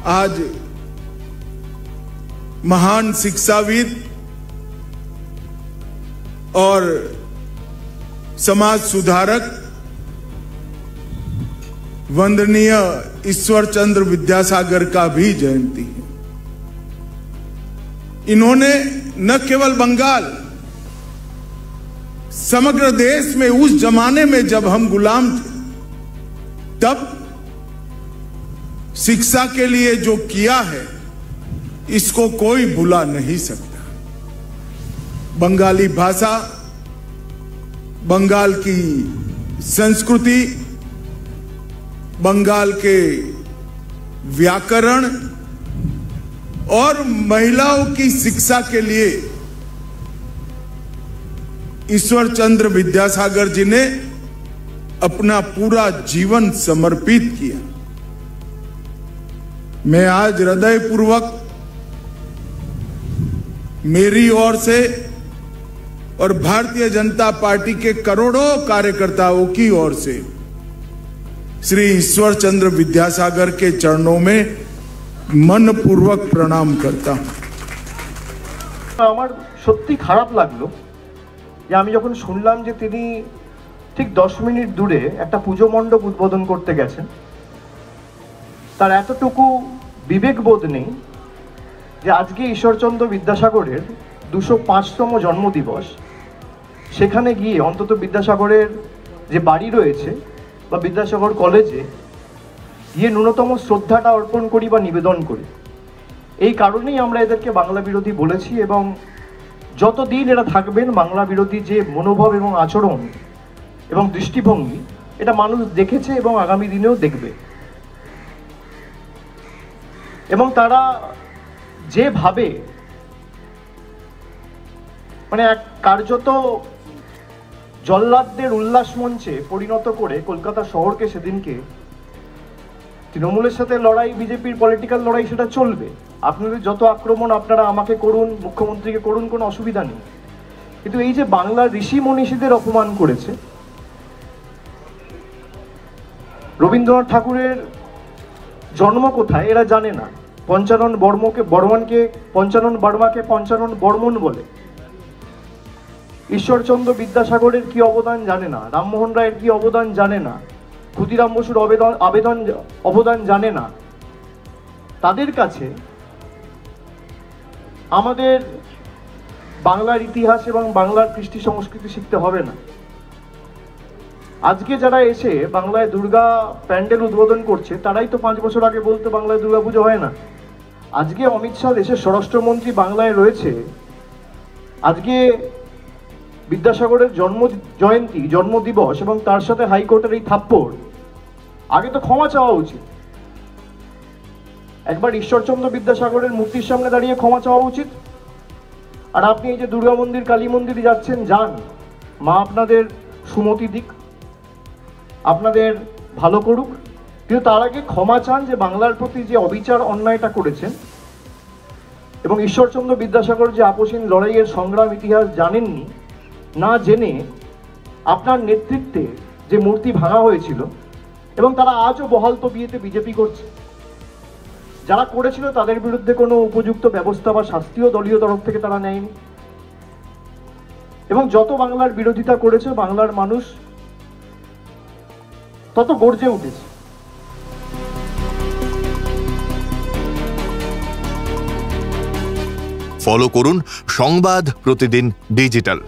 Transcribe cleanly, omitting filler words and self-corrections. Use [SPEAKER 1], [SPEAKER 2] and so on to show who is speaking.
[SPEAKER 1] आज महान शिक्षाविद और समाज सुधारक वंदनीय ईश्वर चंद्र विद्यासागर का भी जयंती है। इन्होंने न केवल बंगाल, समग्र देश में उस जमाने में जब हम गुलाम थे तब शिक्षा के लिए जो किया है इसको कोई भुला नहीं सकता। बंगाली भाषा, बंगाल की संस्कृति, बंगाल के व्याकरण और महिलाओं की शिक्षा के लिए ईश्वर चंद्र विद्यासागर जी ने अपना पूरा जीवन समर्पित किया। मैं आज हृदयपूर्वक मेरी ओर से और भारतीय जनता पार्टी के करोड़ों कार्यकर्ताओं की ओर से श्री ईश्वर चंद्र विद्यासागर के चरणों में मनपूर्वक प्रणाम करता हूं।
[SPEAKER 2] আমার সত্যি খারাপ লাগলো যে আমি যখন শুনলাম যে তিনি ঠিক 10 মিনিট দূরে একটা পুজো মণ্ডপ উদ্বোধন করতে গেছেন, তার এতটুকু বিবেকবোধ নেই যে আজকে ঈশ্বরচন্দ্র বিদ্যাসাগরের 205তম জন্মদিবস, সেখানে গিয়ে অন্তত বিদ্যাসাগরের যে বাড়ি রয়েছে বা বিদ্যাসাগর কলেজে গিয়ে ন্যূনতম শ্রদ্ধাটা অর্পণ করি বা নিবেদন করি। এই কারণেই আমরা এদেরকে বাংলা বিরোধী বলেছি এবং যতদিন এরা থাকবেন বাংলা বিরোধী যে মনোভাব এবং আচরণ এবং দৃষ্টিভঙ্গি এটা মানুষ দেখেছে এবং আগামী দিনেও দেখবে। এবং তারা যেভাবে মানে এক কার্যত জল্লাদদের উল্লাস মঞ্চে পরিণত করে কলকাতা শহরকে সেদিনকে, তৃণমূলের সাথে লড়াই, বিজেপির পলিটিক্যাল লড়াই সেটা চলবে, আপনাদের যত আক্রমণ আপনারা আমাকে করুন, মুখ্যমন্ত্রীকে করুন, কোনো অসুবিধা নেই, কিন্তু এই যে বাংলার ঋষি মনীষীদের অপমান করেছে, রবীন্দ্রনাথ ঠাকুরের জন্ম কোথায় এরা জানে না, পঞ্চানন বর্মাকে পঞ্চানন বর্মন বলে, ঈশ্বরচন্দ্র বিদ্যাসাগরের কি অবদান জানে না, রামমোহন রায়ের কি অবদান জানে না, ক্ষুদিরাম বসুর অবদান জানে না। তাদের কাছে আমাদের বাংলার ইতিহাস এবং বাংলার কৃষ্টি সংস্কৃতি শিখতে হবে না। আজকে যারা এসে বাংলায় দুর্গা প্যান্ডেল উদ্বোধন করছে তারাই তো 5 বছর আগে বলতো বাংলায় দুর্গাপুজো হয় না। আজকে অমিত শাহ দেশের স্বরাষ্ট্রমন্ত্রী বাংলায় রয়েছে, আজকে বিদ্যাসাগরের জন্মদিবস এবং তার সাথে হাইকোর্টের এই থাপ্পড়, আগে তো ক্ষমা চাওয়া উচিত। একবার ঈশ্বরচন্দ্র বিদ্যাসাগরের মূর্তির সামনে দাঁড়িয়ে ক্ষমা চাওয়া উচিত। আর আপনি এই যে দুর্গা মন্দির, কালী মন্দিরে যাচ্ছেন, যান, মা আপনাদের সুমতি দিক, আপনাদের ভালো করুক, কিন্তু তার আগে ক্ষমা চান যে বাংলার প্রতি যে অবিচার অন্যায়টা করেছেন। এবং ঈশ্বরচন্দ্র বিদ্যাসাগর যে আপসীন লড়াইয়ের সংগ্রাম ইতিহাস জানেননি, না জেনে আপনার নেতৃত্বে যে মূর্তি ভাঙা হয়েছিল এবং তারা আজও বহাল তবিয়েতে বিজেপি করছে, যারা করেছিল তাদের বিরুদ্ধে কোনো উপযুক্ত ব্যবস্থা বা শাস্তিও দলীয় তরফ থেকে তারা নেয়নি। এবং যত বাংলার বিরোধিতা করেছে বাংলার মানুষ তত গর্জে উঠেছে।
[SPEAKER 3] ফলো করুন সংবাদ প্রতিদিন ডিজিটাল।